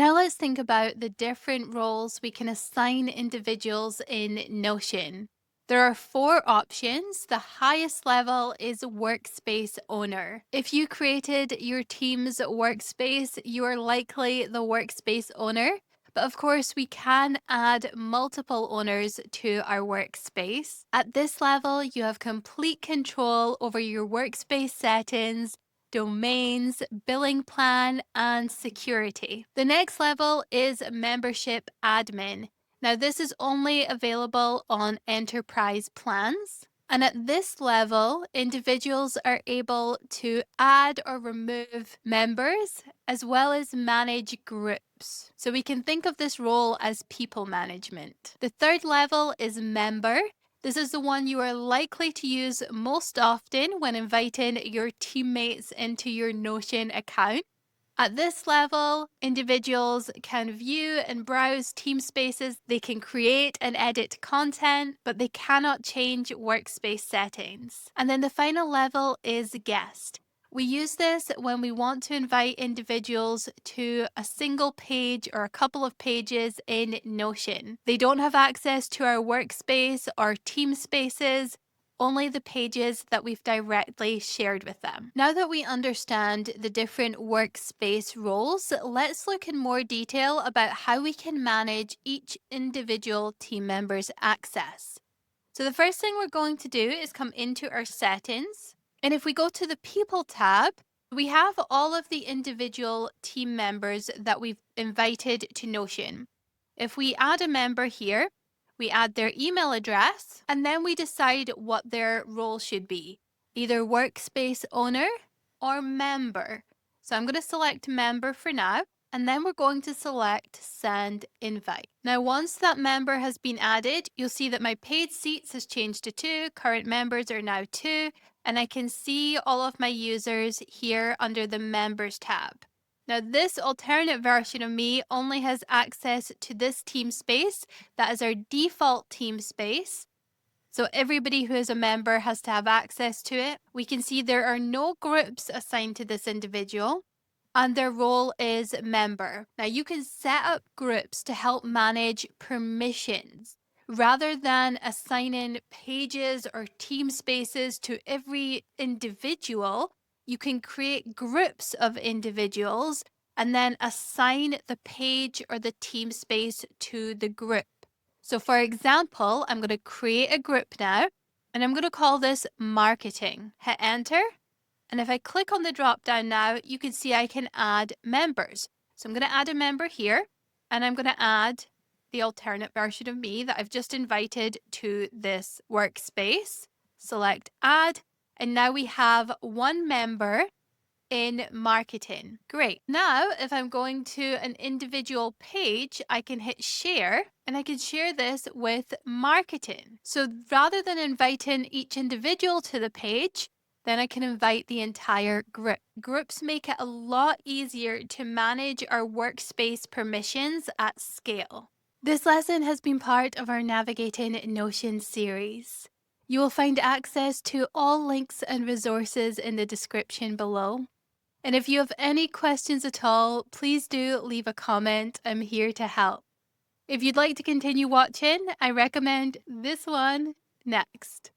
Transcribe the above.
Now let's think about the different roles we can assign individuals in Notion. There are four options. The highest level is Workspace Owner. If you created your team's workspace, you are likely the Workspace Owner. But of course, we can add multiple owners to our workspace. At this level, you have complete control over your workspace settings, domains, billing plan, and security. The next level is membership admin. Now, this is only available on enterprise plans. And at this level, individuals are able to add or remove members as well as manage groups. So we can think of this role as people management. The third level is member. This is the one you are likely to use most often when inviting your teammates into your Notion account. At this level, individuals can view and browse Teamspaces. They can create and edit content, but they cannot change workspace settings. And then the final level is guest. We use this when we want to invite individuals to a single page or a couple of pages in Notion. They don't have access to our workspace or Teamspaces, only the pages that we've directly shared with them. Now that we understand the different workspace roles, let's look in more detail about how we can manage each individual team member's access. So the first thing we're going to do is come into our settings. And if we go to the People tab, we have all of the individual team members that we've invited to Notion. If we add a member here, we add their email address, and then we decide what their role should be, either workspace owner or member. So I'm going to select member for now, and then we're going to select send invite. Now, once that member has been added, you'll see that my paid seats has changed to 2, current members are now 2, and I can see all of my users here under the members tab. Now, this alternate version of me only has access to this team space. That is our default team space. So everybody who is a member has to have access to it. We can see there are no groups assigned to this individual, and their role is member. Now, you can set up groups to help manage permissions. Rather than assigning pages or team spaces to every individual, you can create groups of individuals and then assign the page or the team space to the group. So for example, I'm going to create a group now, and I'm going to call this marketing. Hit enter. And if I click on the drop down now, you can see I can add members. So I'm going to add a member here, and I'm going to add the alternate version of me that I've just invited to this workspace. Select add, and now we have one member in marketing. Great. Now, if I'm going to an individual page, I can hit share, and I can share this with marketing. So rather than inviting each individual to the page, then I can invite the entire group. Groups make it a lot easier to manage our workspace permissions at scale. This lesson has been part of our Navigating Notion series. You will find access to all links and resources in the description below. And if you have any questions at all, please do leave a comment. I'm here to help. If you'd like to continue watching, I recommend this one next.